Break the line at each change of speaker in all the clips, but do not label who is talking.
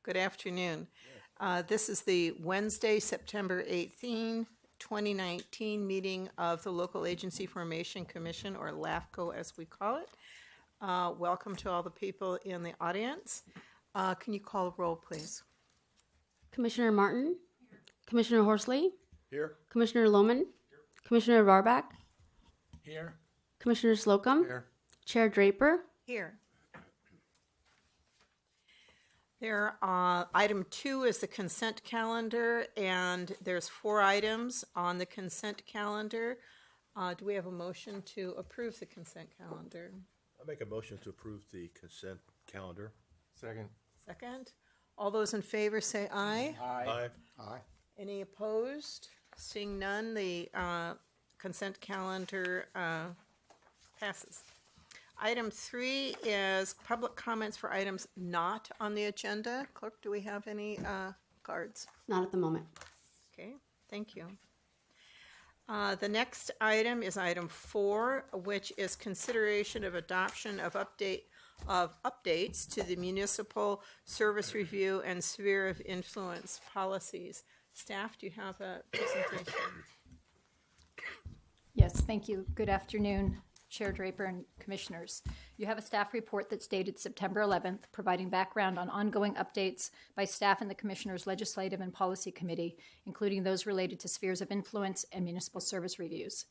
Good afternoon. This is the Wednesday, September 18, 2019 meeting of the Local Agency Formation Commission, or LAFCo as we call it. Welcome to all the people in the audience. Can you call a roll, please?
Commissioner Martin? Here. Commissioner Horsley?
Here.
Commissioner Lohman? Here. Commissioner Varback?
Here.
Commissioner Slocum?
Here.
Chair Draper?
Here. Item 2 is the consent calendar, and there's 4 items on the consent calendar. Do we have a motion to approve the consent calendar?
I make a motion to approve the consent calendar.
Second.
Second. All those in favor say aye.
Aye.
Aye.
Any opposed? Seeing none, the consent calendar passes. Item 3 is public comments for items not on the agenda. Clerk, do we have any cards?
Not at the moment.
Okay, thank you. The next item is item 4, which is consideration of adoption of updates to the municipal service review and sphere of influence policies. Staff, do you have a presentation?
Yes, thank you. Good afternoon, Chair Draper and Commissioners. You have a staff report that's dated September 11th, providing background on ongoing updates by staff in the Commissioners' Legislative and Policy Committee, including those related to spheres of influence and municipal service reviews.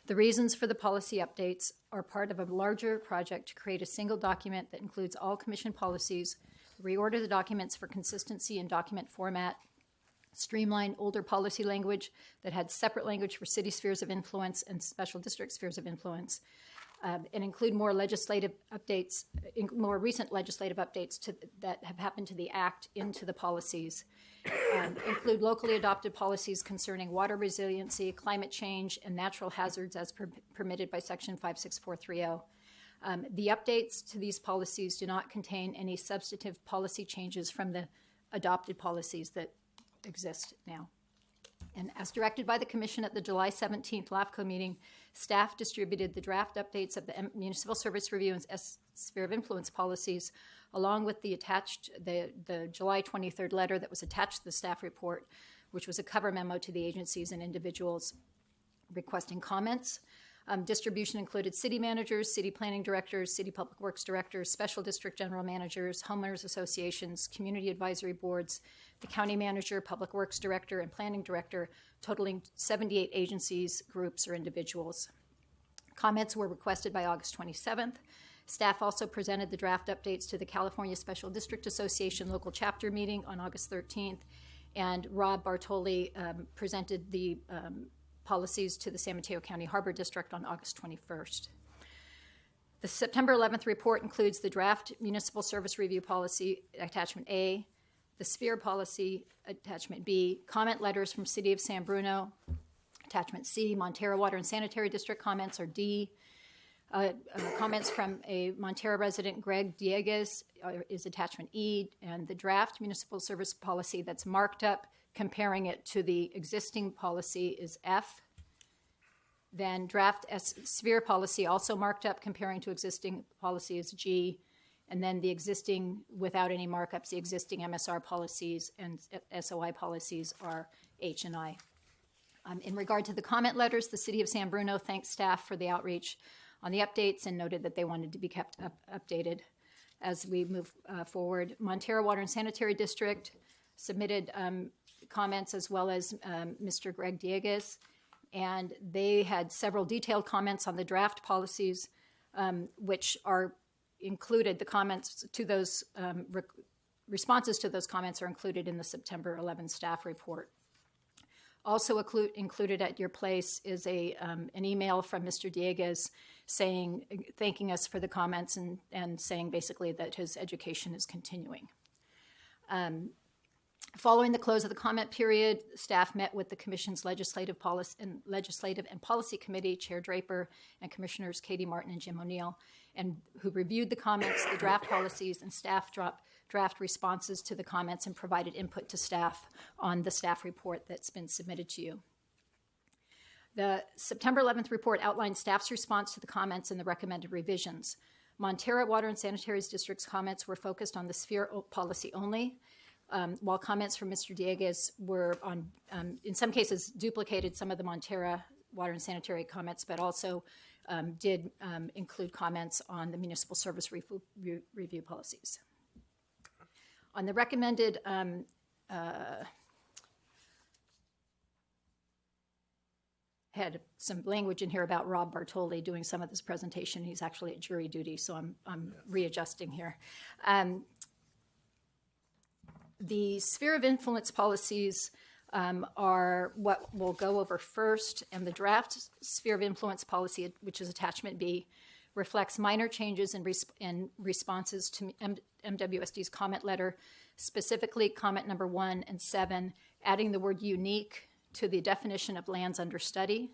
The reasons for the policy updates are part of a larger project to create a single document that includes all Commission policies, reorder the documents for consistency in document format, streamline older policy language that had separate language for city spheres of influence and special district spheres of influence, and include more legislative updates, more recent legislative updates that have happened to the Act into the policies. Include locally adopted policies concerning water resiliency, climate change, and natural hazards as permitted by Section 56430. The updates to these policies do not contain any substantive policy changes from the adopted policies that exist now. And as directed by the Commission at the July 17th LAFCo meeting, staff distributed the draft updates of the Municipal Service Review and Sphere of Influence policies, along with the July 23rd letter that was attached to the staff report, which was a cover memo to the agencies and individuals requesting comments. Distribution included city managers, city planning directors, city public works directors, special district general managers, homeowners associations, community advisory boards, the county manager, public works director, and planning director, totaling 78 agencies, groups, or individuals. Comments were requested by August 27th. Staff also presented the draft updates to the California Special District Association local chapter meeting on August 13th, and Rob Bartoli presented the policies to the San Mateo County Harbor District on August 21st. The September 11th report includes the draft Municipal Service Review Policy, Attachment A, the Sphere Policy, Attachment B, comment letters from City of San Bruno, Attachment C, Montero Water and Sanitary District comments, or D, comments from a Montero resident, Greg Dieguez, is Attachment E, and the draft Municipal Service Policy that's marked up comparing it to the existing policy is F. Then draft sphere policy also marked up comparing to existing policy is G. And then the existing, without any markups, the existing MSR policies and SOI policies are H and I. In regard to the comment letters, the City of San Bruno thanked staff for the outreach on the updates and noted that they wanted to be kept updated as we move forward. Montero Water and Sanitary District submitted comments, as well as Mr. Greg Dieguez, and they had several detailed comments on the draft policies, which are included. The comments to those responses to those comments are included in the September 11 staff report. Also included at your place is an email from Mr. Dieguez thanking us for the comments and saying basically that his education is continuing. Following the close of the comment period, staff met with the Commission's Legislative and Policy Committee, Chair Draper, and Commissioners Katie Martin and Jim O'Neill, and who reviewed the comments, the draft policies, and staff draft responses to the comments and provided input to staff on the staff report that's been submitted to you. The September 11th report outlined staff's response to the comments and the recommended revisions. Montero Water and Sanitary District's comments were focused on the sphere policy only. while comments from Mr. Dieguez were on, in some cases, duplicated some of the Montera water and sanitary comments, but also did include comments on the municipal service review policies. On the recommended had some language in here about Rob Bartoli doing some of this presentation. He's actually at jury duty, so I'm readjusting here. The sphere of influence policies are what we'll go over first, and the draft sphere of influence policy, which is attachment B, reflects minor changes in responses to MWSD's comment letter, specifically comment number 1 and 7, adding the word unique to the definition of lands under study,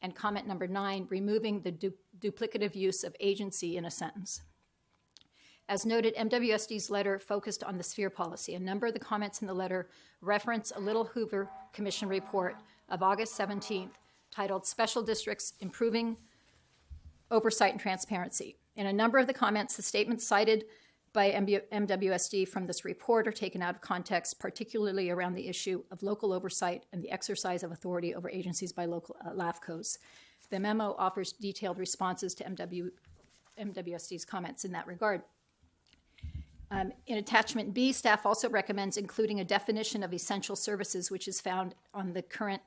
and comment number 9, removing the duplicative use of agency in a sentence. As noted, MWSD's letter focused on the sphere policy. A number of the comments in the letter reference a Little Hoover Commission report of August 17th titled Special Districts Improving Oversight and Transparency. In a number of the comments, the statements cited by MWSD from this report are taken out of context, particularly around the issue of local oversight and the exercise of authority over agencies by local LAFCos. The memo offers detailed responses to MWSD's comments in that regard. In attachment B, staff also recommends including a definition of essential services, which is found in the current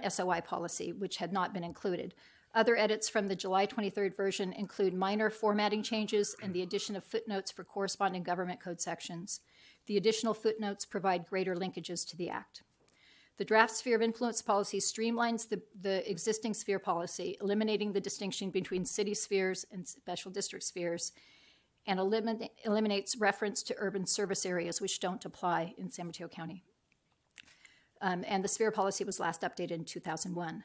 SOI policy, which had not been included. Other edits from the July 23rd version include minor formatting changes and the addition of footnotes for corresponding government code sections. The additional footnotes provide greater linkages to the Act. The draft sphere of influence policy streamlines the existing sphere policy, eliminating the distinction between city spheres and special district spheres, and eliminates reference to urban service areas, which don't apply in San Mateo County. And the sphere policy was last updated in 2001.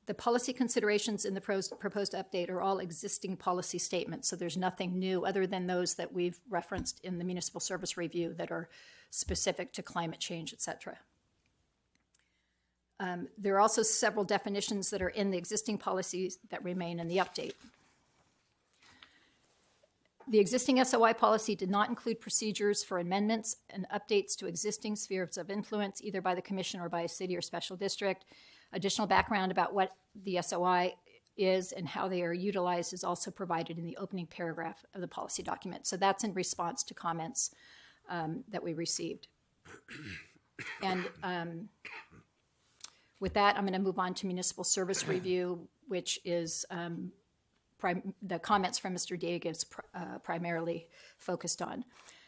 The policy considerations in the proposed update are all existing policy statements, so there's nothing new other than those that we've referenced in the municipal service review that are specific to climate change, et cetera. There are also several definitions that are in the existing policies that remain in the update. The existing SOI policy did not include procedures for amendments and updates to existing spheres of influence, either by the commission or by a city or special district. Additional background about what the SOI is and how they are utilized is also provided in the opening paragraph of the policy document. So that's in response to comments that we received. And with that, I'm going to move on to municipal service review, which is the comments from Mr. Dieguez primarily focused on.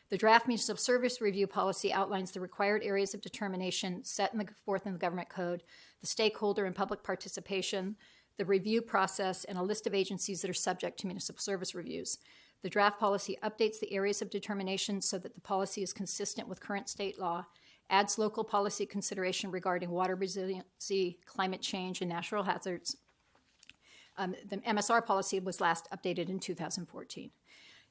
The draft municipal service review policy outlines the required areas of determination set forth in the government code, the stakeholder and public participation, the review process, and a list of agencies that are subject to municipal service reviews. The draft policy updates the areas of determination so that the policy is consistent with current state law, adds local policy consideration regarding water resiliency, climate change, and natural hazards. The MSR policy was last updated in 2014.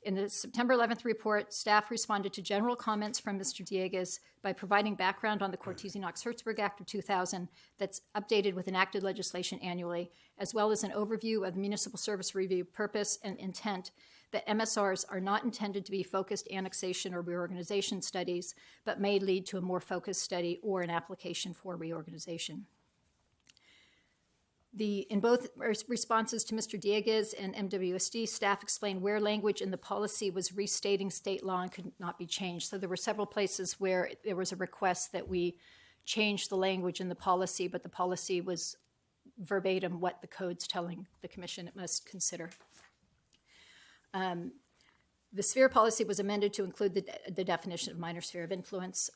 In the September 11th report, staff responded to general comments from Mr. Dieguez by providing background on the Cortese-Knox-Hertzberg Act of 2000 that's updated with enacted legislation annually, as well as an overview of the municipal service review purpose and intent that MSRs are not intended to be focused annexation or reorganization studies, but may lead to a more focused study or an application for reorganization. In both responses to Mr. Dieguez and MWSD, staff explained where language in the policy was restating state law and could not be changed. So there were several places where there was a request that we change the language in the policy, but the policy was verbatim what the code's telling the commission it must consider. The sphere policy was amended to include the definition of minor sphere of influence,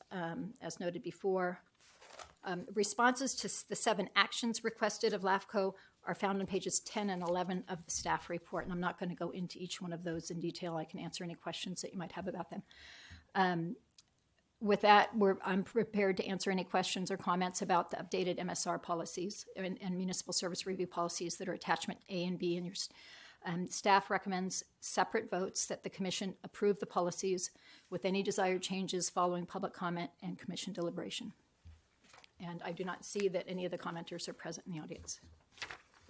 as noted before. Responses to the 7 actions requested of LAFCo are found on pages 10 and 11 of the staff report, and I'm not going to go into each one of those in detail. I can answer any questions that you might have about them. With that, I'm prepared to answer any questions or comments about the updated MSR policies and municipal service review policies that are attachment A and B in your staff recommends separate votes that the commission approve the policies with any desired changes following public comment and commission deliberation. And I do not see that any of the commenters are present in the audience.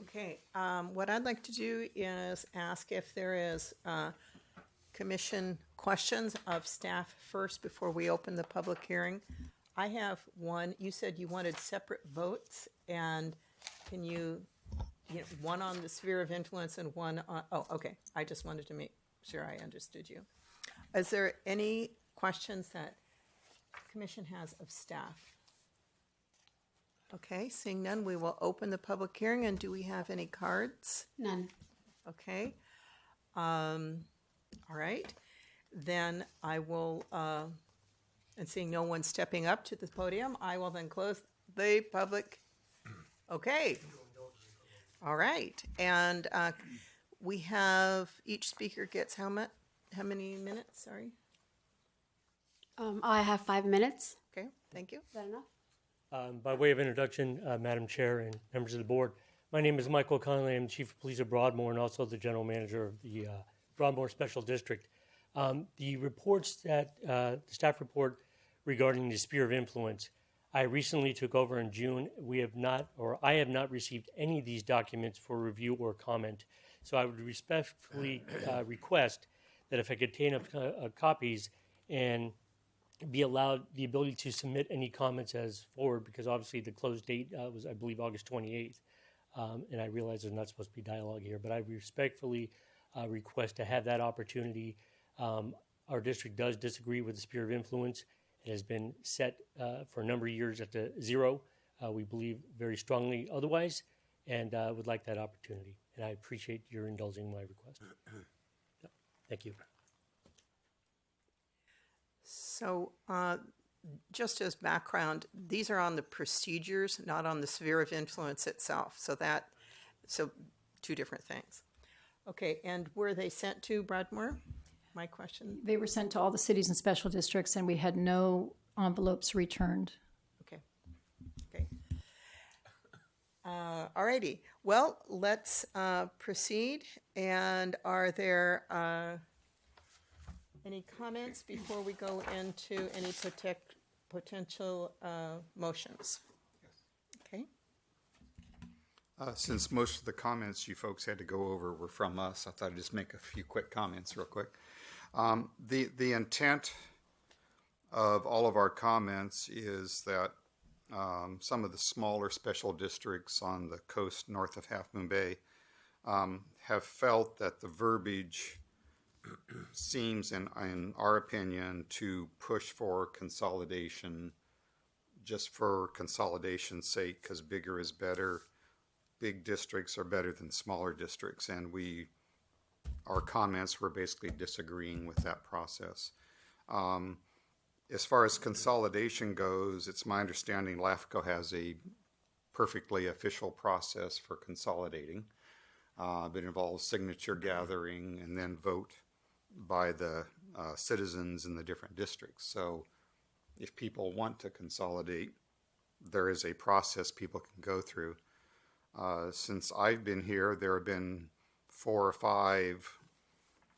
Okay, what I'd like to do is ask if there is commission questions of staff first before we open the public hearing. I have one. You said you wanted separate votes, and can you know, one on the sphere of influence and one on, oh, okay. I just wanted to make sure I understood you. Is there any questions that commission has of staff? Okay, seeing none, we will open the public hearing. And do we have any cards?
None.
Okay. All right. Then I will, and seeing no one stepping up to the podium, I will then close the public. Okay. All right. And we have, each speaker gets how many minutes? Sorry.
I have 5 minutes.
Okay, thank you.
Is that enough?
By way of introduction, Madam Chair and members of the board, my name is Michael Connolly. I'm Chief of Police of Broadmoor and also the General Manager of the Broadmoor Special District. The reports that, the staff report regarding the sphere of influence, I recently took over in June. I have not received any of these documents for review or comment. So I would respectfully request that if I could obtain copies and be allowed the ability to submit any comments as forward, because obviously the close date was, I believe, August 28th. And I realize there's not supposed to be dialogue here, but I respectfully request to have that opportunity. Our district does disagree with the sphere of influence. It has been set for a number of years at the 0. We believe very strongly otherwise, and would like that opportunity. And I appreciate your indulging my request. Thank you.
So just as background, these are on the procedures, not on the sphere of influence itself. So two different things. Okay, and were they sent to Broadmoor? My question.
They were sent to all the cities and special districts, and we had no envelopes returned.
Okay. Okay. All righty. Well, let's proceed. And are there any comments before we go into any potential motions? Okay.
Since most of the comments you folks had to go over were from us, I thought I'd just make a few quick comments real quick. The intent of all of our comments is that some of the smaller special districts on the coast north of Half Moon Bay have felt that the verbiage seems, in our opinion, to push for consolidation just for consolidation's sake, because bigger is better. Big districts are better than smaller districts, and our comments were basically disagreeing with that process. As far as consolidation goes, it's my understanding LAFCo has a perfectly official process for consolidating. It involves signature gathering and then vote by the citizens in the different districts. So if people want to consolidate, there is a process people can go through. Since I've been here, there have been 4 or 5,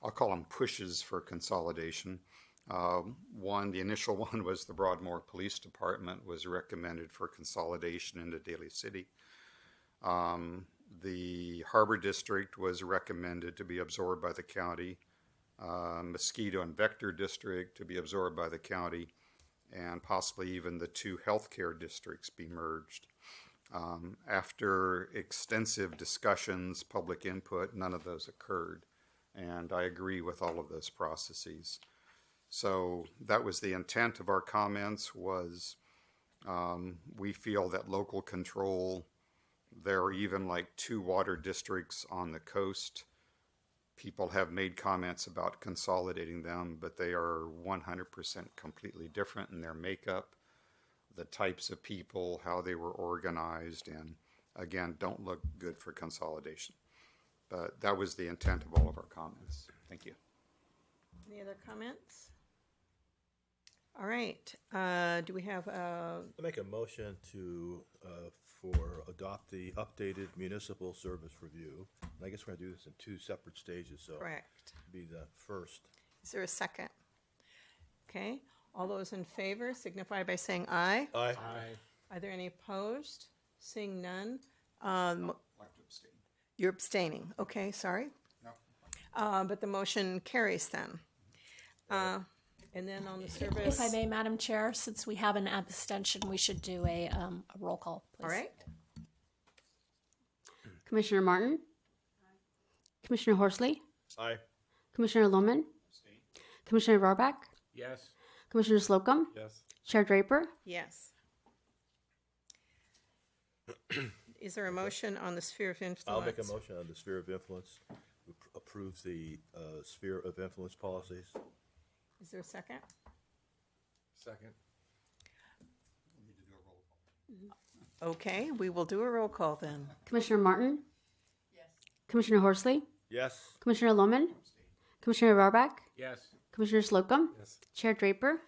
I'll call them pushes for consolidation. The initial one was the Broadmoor Police Department was recommended for consolidation into Daly City. The Harbor District was recommended to be absorbed by the county. Mosquito and Vector District to be absorbed by the county, and possibly even the 2 healthcare districts be merged. After extensive discussions, public input, none of those occurred, and I agree with all of those processes. So that was the intent of our comments, was we feel that local control, there are even like 2 water districts on the coast. People have made comments about consolidating them, but they are 100% completely different in their makeup, the types of people, how they were organized, and again, don't look good for consolidation. But that was the intent of all of our comments. Thank you.
Any other comments? All right. Do we have
I make a motion to adopt the updated municipal service review. And I guess we're going to do this in 2 separate stages. So
correct?
be the first.
Is there a second? Okay. All those in favor signify by saying aye.
Aye.
Are there any opposed? Seeing none.
I'd like to abstain.
You're abstaining. Okay, sorry.
No.
But the motion carries then. And then on the service.
If I may, Madam Chair, since we have an abstention, we should do a roll call, please.
All right.
Commissioner Martin? Commissioner Horsley?
Aye.
Commissioner Lohman? Commissioner Rohrbach?
Yes.
Commissioner Slocum?
Yes.
Chair Draper?
Yes. Is there a motion on the sphere of influence?
I'll make a motion on the sphere of influence. We approve the sphere of influence policies.
Is there a second?
Second.
Okay, we will do a roll call then.
Commissioner Martin? Yes. Commissioner Horsley?
Yes.
Commissioner Lohman? Commissioner Rohrbach?
Yes.
Commissioner Slocum?
Yes.
Chair Draper?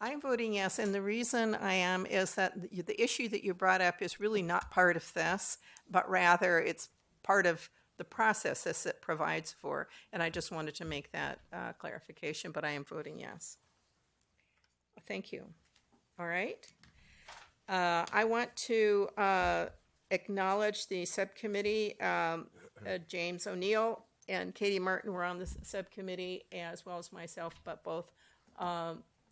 I'm voting yes, and the reason I am is that the issue that you brought up is really not part of this, but rather it's part of the process this it provides for, and I just wanted to make that clarification, but I am voting yes. Thank you. All right. I want to acknowledge the subcommittee. James O'Neill and Katie Martin were on the subcommittee, as well as myself, but both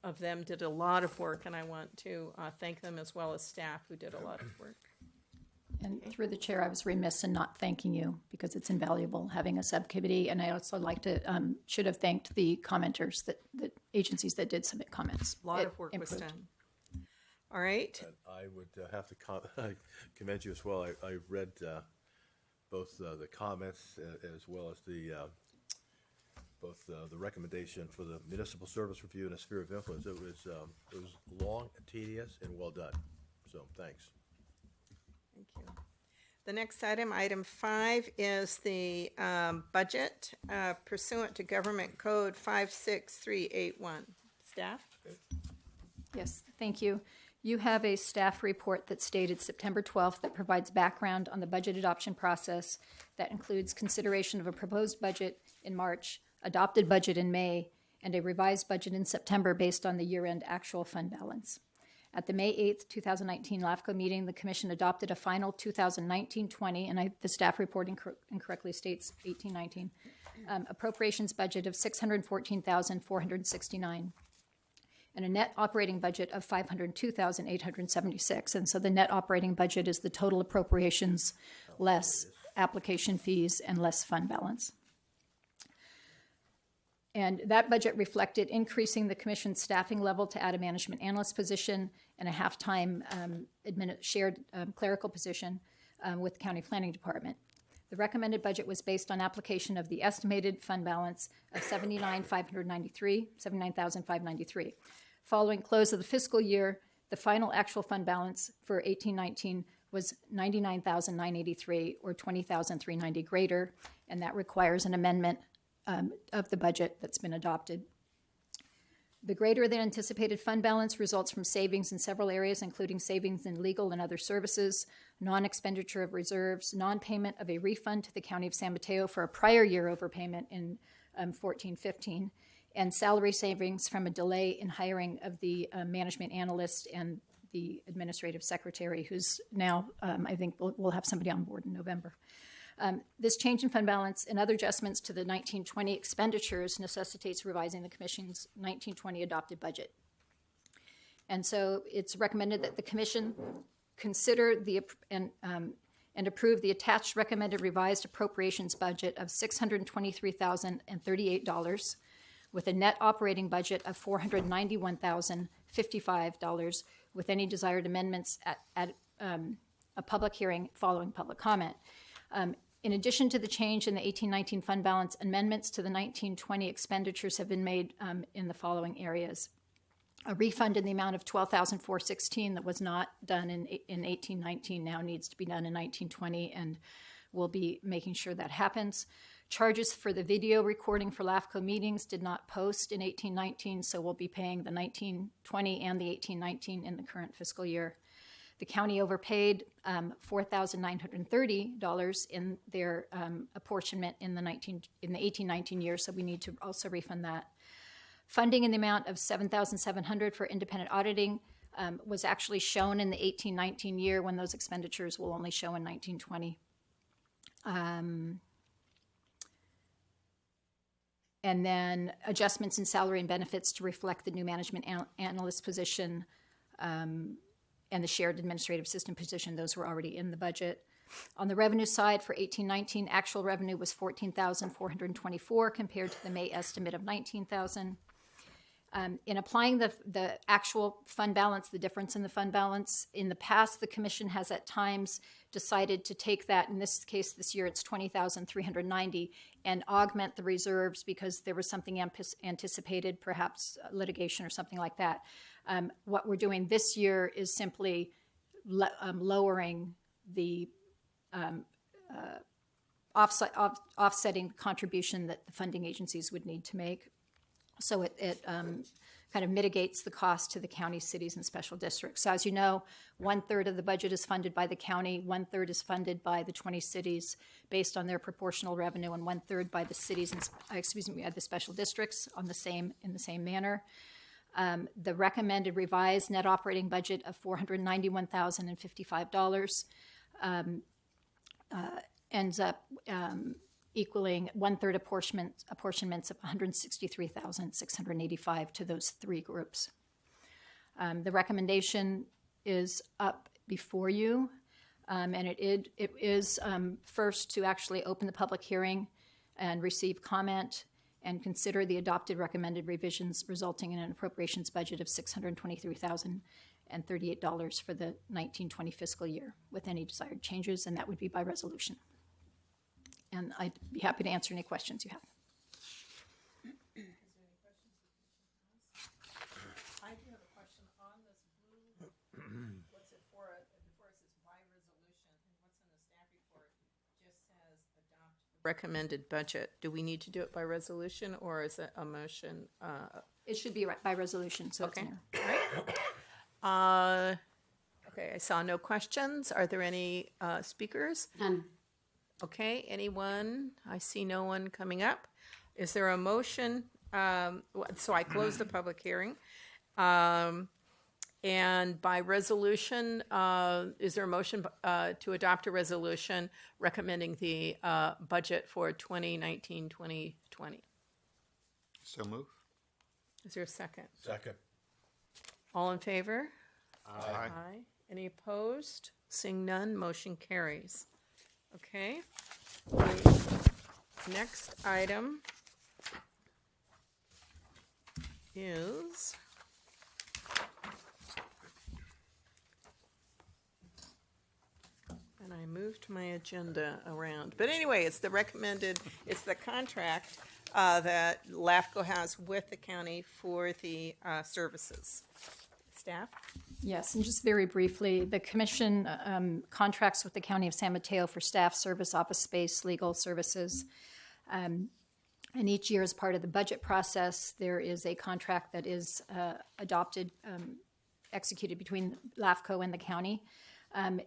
of them did a lot of work, and I want to thank them as well as staff who did a lot of work.
And through the chair, I was remiss in not thanking you because it's invaluable having a subcommittee. And I also like to, should have thanked the commenters, that agencies that did submit comments.
A lot
It
of work was
improved.
done. All right.
And I would have to commend you as well. I read both the comments as well as the recommendation for the municipal service review and a sphere of influence. It was long, tedious, and well done. So thanks.
Thank you. The next item, item 5, is the budget pursuant to Government Code 56381. Staff?
Yes, thank you. You have a staff report that's dated September 12th that provides background on the budget adoption process that includes consideration of a proposed budget in March, adopted budget in May, and a revised budget in September based on the year-end actual fund balance. At the May 8th, 2019 LAFCo meeting, the Commission adopted a final 2019-20, and the staff report incorrectly states 18-19, appropriations budget of $614,469, and a net operating budget of $502,876. And so the net operating budget is the total appropriations less application fees and less fund balance. And that budget reflected increasing the Commission's staffing level to add a management analyst position and a half-time shared clerical position with the County Planning Department. The recommended budget was based on application of the estimated fund balance of $79,593. Following close of the fiscal year, the final actual fund balance for 18-19 was $99,983, or $20,390 greater, and that requires an amendment of the budget that's been adopted. The greater than anticipated fund balance results from savings in several areas, including savings in legal and other services, non-expenditure of reserves, non-payment of a refund to the County of San Mateo for a prior year overpayment in 14-15, and salary savings from a delay in hiring of the management analyst and the administrative secretary, who's now, I think we'll have somebody on board in November. This change in fund balance and other adjustments to the 19-20 expenditures necessitates revising the Commission's 19-20 adopted budget. And so it's recommended that the Commission consider and approve the attached recommended revised appropriations budget of $623,038 with a net operating budget of $491,055 with any desired amendments at a public hearing following public comment. In addition to the change in the 18-19 fund balance, amendments to the 19-20 expenditures have been made in the following areas. A refund in the amount of $12,416 that was not done in 18-19 now needs to be done in 19-20, and we'll be making sure that happens. Charges for the video recording for LAFCo meetings did not post in 18-19, so we'll be paying the 19-20 and the 18-19 in the current fiscal year. The county overpaid $4,930 in their apportionment in the 18-19 year, so we need to also refund that. Funding in the amount of $7,700 for independent auditing was actually shown in the 18-19 year when those expenditures will only show in 19-20. And then adjustments in salary and benefits to reflect the new management analyst position and the shared administrative system position. Those were already in the budget. On the revenue side, for 18-19, actual revenue was $14,424 compared to the May estimate of $19,000. In applying the actual fund balance, the difference in the fund balance, in the past, the commission has at times decided to take that, in this case this year it's $20,390, and augment the reserves because there was something anticipated, perhaps litigation or something like that. What we're doing this year is simply lowering the offsetting contribution that the funding agencies would need to make. So it kind of mitigates the cost to the counties, cities, and special districts. So as you know, 1/3 of the budget is funded by the county, 1/3 is funded by the 20 cities based on their proportional revenue, and 1/3 by the cities and the special districts in the same manner. The recommended revised net operating budget of $491,055 ends up equaling 1/3 apportionments of $163,685 to those three groups. The recommendation is up before you, and it is first to actually open the public hearing and receive comment and consider the adopted recommended revisions, resulting in an appropriations budget of $623,038 for the 19-20 fiscal year with any desired changes, and that would be by resolution. And I'd be happy to answer any questions you have.
I do have a question on this blue, what's it for, before it says by resolution, and what's in the staff report just says adopt recommended budget. Do we need to do it by resolution, or is it a motion?
It should be by resolution, so
Okay.
it's in there.
Okay, I saw no questions. Are there any speakers?
None.
Okay, anyone? I see no one coming up. Is there a motion? So I close the public hearing. And by resolution, is there a motion to adopt a resolution recommending the budget for 2019-2020?
So move.
Is there a second?
Second.
All in favor?
Aye.
Aye. Any opposed? Seeing none, motion carries. Okay. The next item is and I moved my agenda around. But anyway, it's the contract that LAFCo has with the county for the services. Staff?
Yes, and just very briefly, the commission contracts with the County of San Mateo for staff, service, office space, legal services. And each year, as part of the budget process, there is a contract that is executed between LAFCo and the county.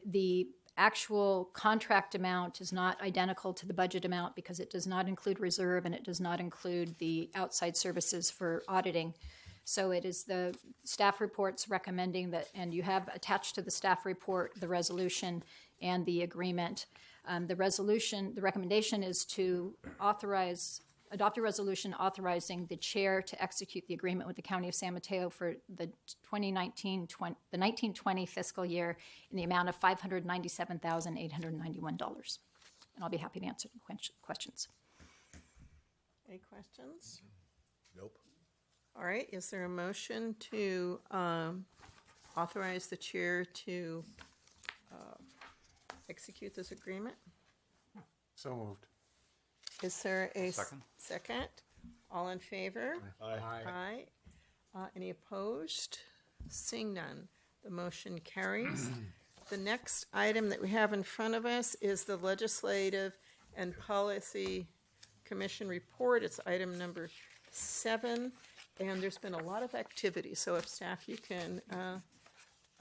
The actual contract amount is not identical to the budget amount because it does not include reserve and it does not include the outside services for auditing. So it is the staff reports recommending that, and you have attached to the staff report the resolution and the agreement. The recommendation is to adopt a resolution authorizing the chair to execute the agreement with the County of San Mateo for the 1920 fiscal year in the amount of $597,891. And I'll be happy to answer questions.
Any questions?
Nope.
All right, is there a motion to authorize the chair to execute this agreement?
So moved.
Is there a
Second.
second? All in favor?
Aye.
Aye. Any opposed? Seeing none, the motion carries. The next item that we have in front of us is the Legislative and Policy Commission report. It's item number 7. And there's been a lot of activity, so if staff, you can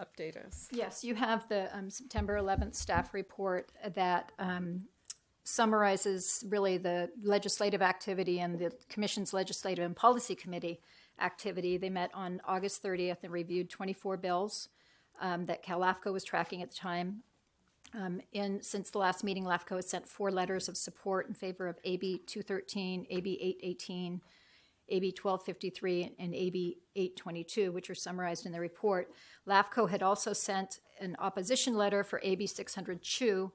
update us.
Yes, you have the September 11th staff report that summarizes really the legislative activity and the Commission's Legislative and Policy Committee activity. They met on August 30th and reviewed 24 bills that LAFCo was tracking at the time. Since the last meeting, LAFCo has sent 4 letters of support in favor of AB 213, AB 818, AB 1253, and AB 822, which are summarized in the report. LAFCo had also sent an opposition letter for AB 600 Chew,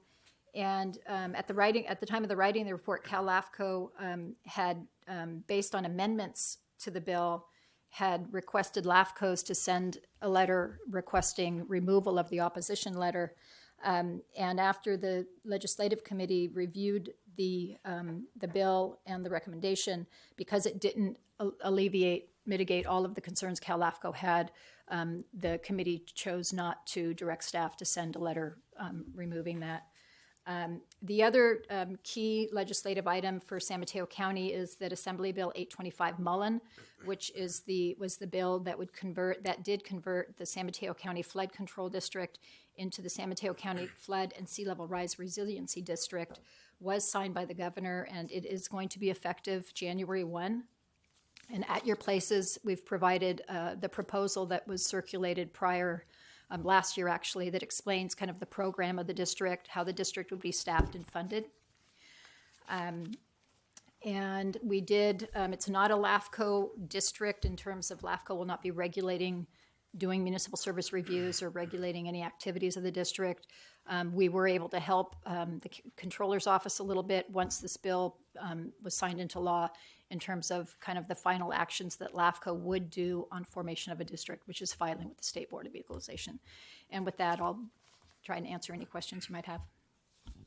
and at the time of the writing of the report, Cal LAFCo had, based on amendments to the bill, had requested LAFCOs to send a letter requesting removal of the opposition letter. And after the legislative committee reviewed the bill and the recommendation, because it didn't mitigate all of the concerns Cal LAFCO had, the committee chose not to direct staff to send a letter removing that. The other key legislative item for San Mateo County is that Assembly Bill 825 Mullen, which was the bill that did convert the San Mateo County Flood Control District into the San Mateo County Flood and Sea Level Rise Resiliency District, was signed by the governor, and it is going to be effective January 1. And at your places, we've provided the proposal that was circulated prior last year, actually, that explains kind of the program of the district, how the district would be staffed and funded. And we did, it's not a LAFCO district in terms of LAFCO will not be doing municipal service reviews or regulating any activities of the district. We were able to help the controller's office a little bit once this bill was signed into law in terms of kind of the final actions that LAFCO would do on formation of a district, which is filing with the State Board of Equalization. And with that, I'll try and answer any questions you might have.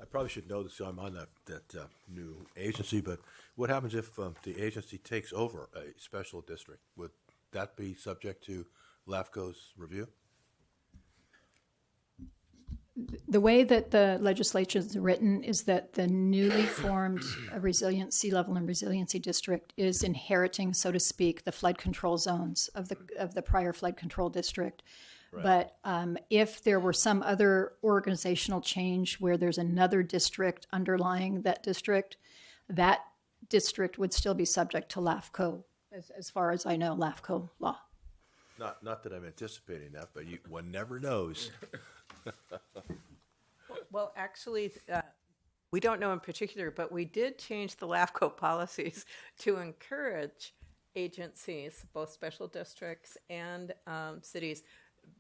I probably should know this, so I'm on that new agency, but what happens if the agency takes over a special district? Would that be subject to LAFCO's review?
The way that the legislation is written is that the newly formed resilient sea level and resiliency district is inheriting, so to speak, the flood control zones of the prior flood control district. Right. But if there were some other organizational change where there's another district underlying that district would still be subject to LAFCO, as far as I know, LAFCO law.
Not that I'm anticipating that, but one never knows.
Well, actually, we don't know in particular, but we did change the LAFCO policies to encourage agencies, both special districts and cities,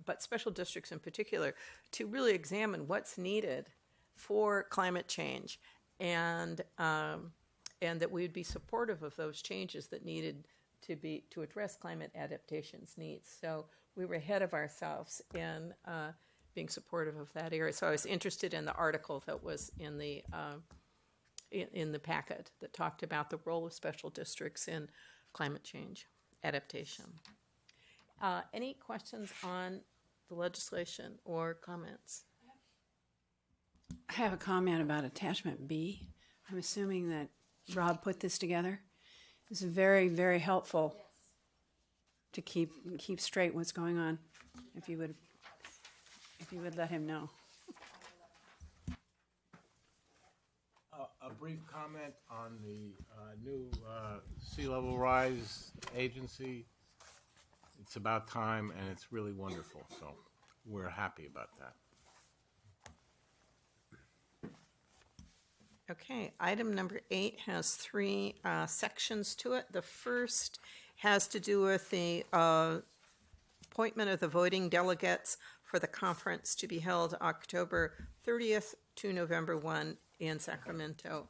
but special districts in particular, to really examine what's needed for climate change, and that we would be supportive of those changes that needed to address climate adaptation's needs. So we were ahead of ourselves in being supportive of that area. So I was interested in the article that was in the packet that talked about the role of special districts in climate change adaptation. Any questions on the legislation or comments?
I have a comment about attachment B. I'm assuming that Rob put this together. It's very, very helpful to keep straight what's going on. If you would let him know.
A brief comment on the new sea level rise agency. It's about time, and it's really wonderful. So we're happy about that.
Okay, item number 8 has 3 sections to it. The first has to do with the appointment of the voting delegates for the conference to be held October 30th to November 1 in Sacramento.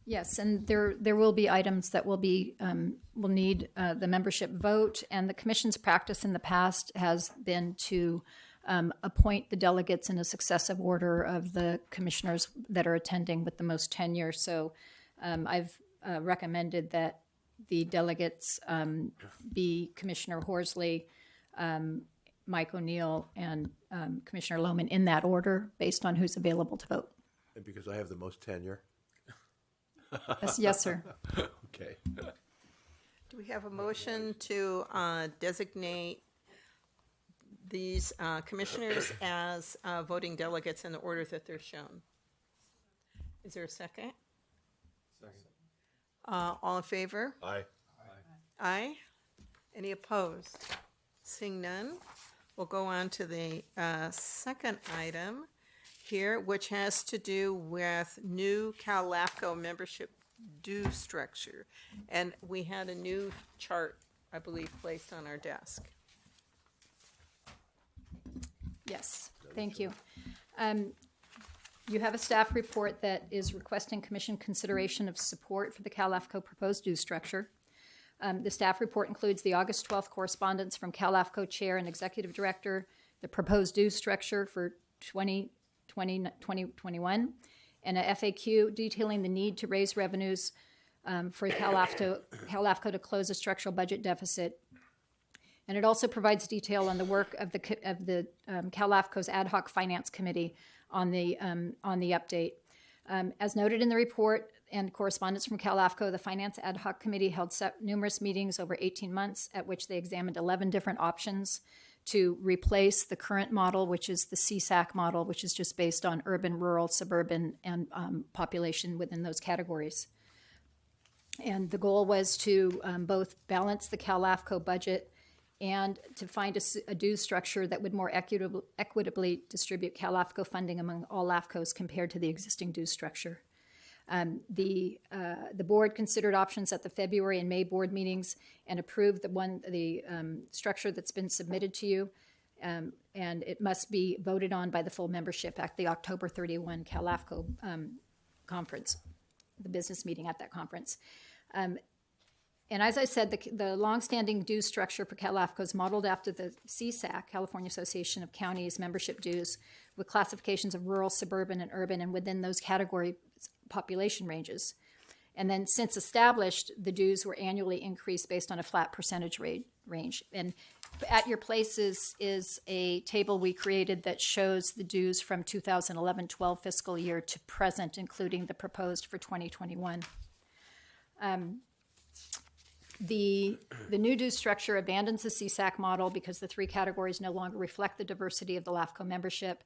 Yes, and there will be items that will need the membership vote, and the commission's practice in the past has been to appoint the delegates in a successive order of the commissioners that are attending with the most tenure. So I've recommended that the delegates be Commissioner Horsley, Mike O'Neill, and Commissioner Lohman in that order based on who's available to vote.
And because I have the most tenure?
Yes, sir.
Okay.
Do we have a motion to designate these commissioners as voting delegates in the order that they're shown? Is there a second? Second. All in favor?
Aye.
Aye. Any opposed? Seeing none, we'll go on to the second item, here, which has to do with new LAFCo membership due structure. And we had a new chart, I believe, placed on our desk.
Yes, thank you. You have a staff report that is requesting commission consideration of support for the LAFCo proposed due structure. The staff report includes the August 12th correspondence from LAFCo Chair and Executive Director, the proposed due structure for 2021, and a FAQ detailing the need to raise revenues for LAFCo to close a structural budget deficit. And it also provides detail on the work of the LAFCo's ad hoc finance committee on the update. As noted in the report and correspondence from LAFCo, the Finance Ad Hoc Committee held numerous meetings over 18 months at which they examined 11 different options to replace the current model, which is the CSAC model, which is just based on urban, rural, suburban, and population within those categories. And the goal was to both balance the LAFCo budget and to find a due structure that would more equitably distribute LAFCO funding among all LAFCOs compared to the existing due structure. The board considered options at the February and May board meetings and approved the structure that's been submitted to you, and it must be voted on by the full membership at the October 31 LAFCO conference, the business meeting at that conference. And as I said, the longstanding due structure for LAFCO is modeled after the CSAC, California Association of Counties, membership dues, with classifications of rural, suburban, and urban, and within those category population ranges. And then since established, the dues were annually increased based on a flat percentage range. And at your places is a table we created that shows the dues from 2011-12 fiscal year to present, including the proposed for 2021. The new due structure abandons the CSAC model because the three categories no longer reflect the diversity of the LAFCO membership,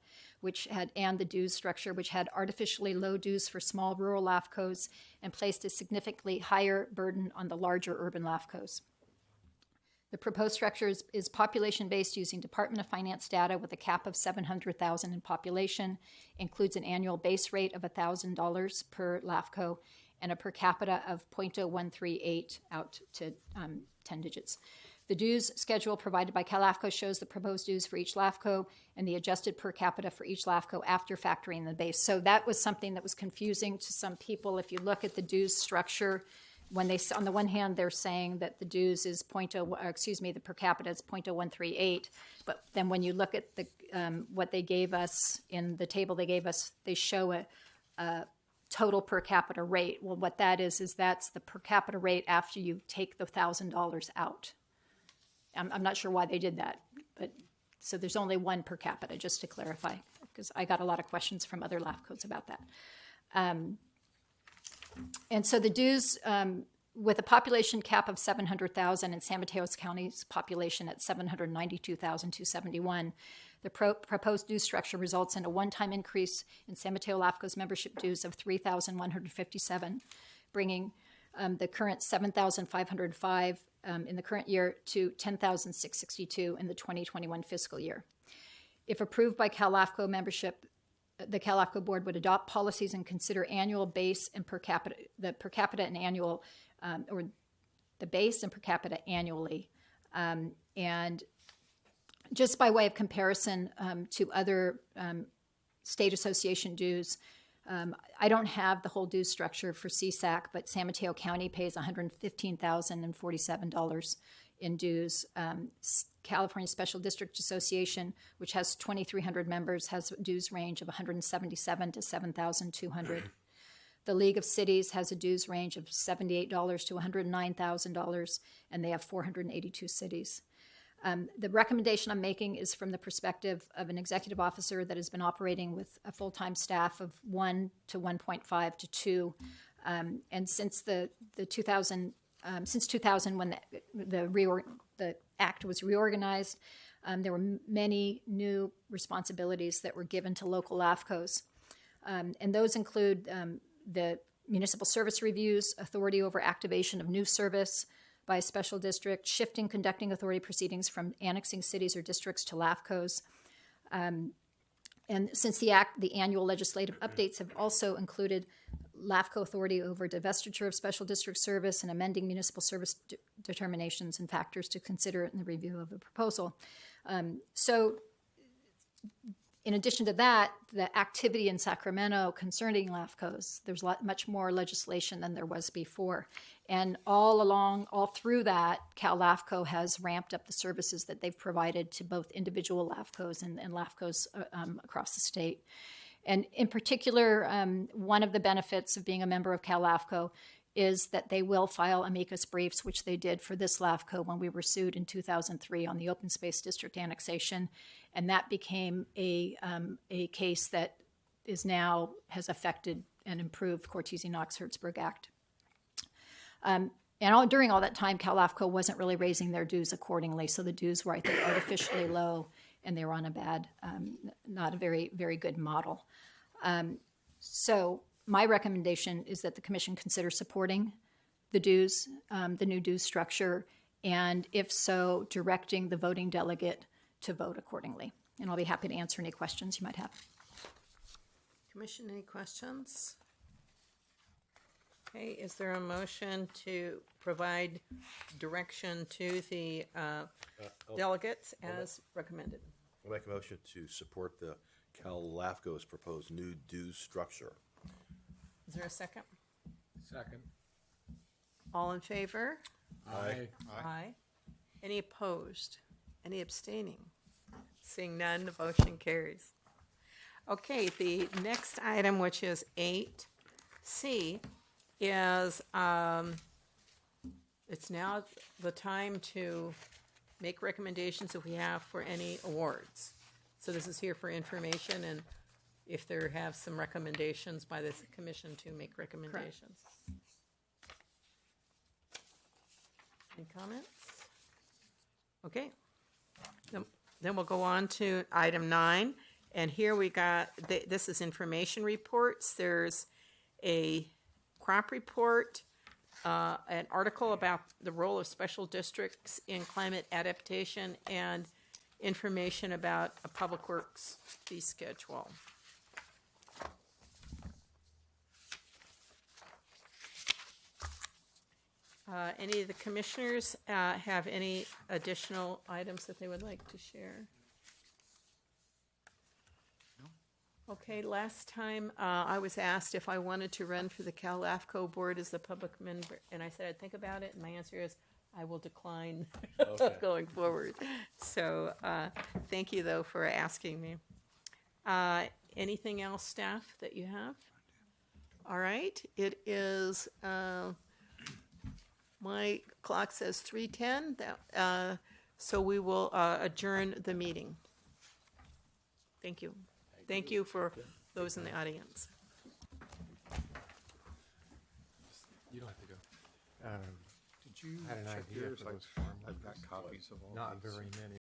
and the dues structure, which had artificially low dues for small rural LAFCOs and placed a significantly higher burden on the larger urban LAFCOs. The proposed structure is population-based using Department of Finance data with a cap of 700,000 in population, includes an annual base rate of $1,000 per LAFCO, and a per capita of 0.0138 out to 10 digits. The dues schedule provided by LAFCo shows the proposed dues for each LAFCO and the adjusted per capita for each LAFCO after factoring the base. So that was something that was confusing to some people. If you look at the dues structure, when they, on the one hand, they're saying that the dues is the per capita is 0.0138, but then when you look at the what they gave us in the table they gave us, they show a total per capita rate. Well, what that is that's the per capita rate after you take the $1,000 out. I'm not sure why they did that, but so there's only one per capita, just to clarify, because I got a lot of questions from other LAFCOs about that. And so the dues, with a population cap of 700,000 and San Mateo County's population at 792,271, the proposed due structure results in a one-time increase in San Mateo LAFCO's membership dues of $3,157, bringing the current $7,505 in the current year to $10,662 in the 2021 fiscal year. If approved by LAFCO membership, the LAFCO board would adopt policies and consider annual base and per capita, the per capita and annual, or the base and per capita annually, and just by way of comparison to other state association dues, I don't have the whole dues structure for CSAC, but San Mateo County pays $115,047 in dues. California Special District Association, which has 2,300 members, has a dues range of $177 to $7,200. The League of Cities has a dues range of $78 to $109,000, and they have 482 cities. The recommendation I'm making is from the perspective of an executive officer that has been operating with a full-time staff of 1 to 1.5 to 2. And since since 2000, when the act was reorganized, there were many new responsibilities that were given to local LAFCOs. And those include the municipal service reviews, authority over activation of new service by a special district, shifting conducting authority proceedings from annexing cities or districts to LAFCOs, And since the annual legislative updates have also included LAFCo authority over divestiture of special district service and amending municipal service determinations and factors to consider in the review of a proposal. So in addition to that, the activity in Sacramento concerning LAFCOs, there's much more legislation than there was before. And all through that, Cal LAFCO has ramped up the services that they've provided to both individual LAFCOs and LAFCOs across the state. And in particular, one of the benefits of being a member of Cal LAFCO is that they will file amicus briefs, which they did for this LAFCO when we were sued in 2003 on the open space district annexation. And that became a case that has affected and improved Cortese-Knox-Hertzberg Act. During all that time, Cal LAFCO wasn't really raising their dues accordingly, so the dues were, I think, artificially low, and they were on a bad, not a very, very good model. So my recommendation is that the commission consider supporting the dues, the new dues structure, and if so, directing the voting delegate to vote accordingly. And I'll be happy to answer any questions you might have.
Commission, any questions? Okay, is there a motion to provide direction to the delegates as recommended?
I'll make a motion to support the Cal LAFCO's proposed new dues structure.
Is there a second?
Second.
All in favor?
Aye.
Aye. Any opposed? Any abstaining? Seeing none, the motion carries. Okay, the next item, which is 8C, is it's now the time to make recommendations if we have for any awards. So this is here for information, and if there have some recommendations by the commission to make recommendations. Any comments? Okay. Then we'll go on to item 9, and here we got, this is information reports. There's a crop report, an article about the role of special districts in climate adaptation, and information about a public works fee schedule. Any of the commissioners have any additional items that they would like to share? No. Okay, last time I was asked if I wanted to run for the Cal LAFCO board as the public member, and I said I'd think about it, and my answer is I will decline going forward. So thank you, though, for asking me. Anything else, staff, that you have? All right, it is... my clock says 3:10, so we will adjourn the meeting. Thank you. Thank you for those in the audience.
You don't have to go.
Did you
Had an
check
idea
yours?
for those farm
I've got
numbers.
copies of all
Not
these.
very many.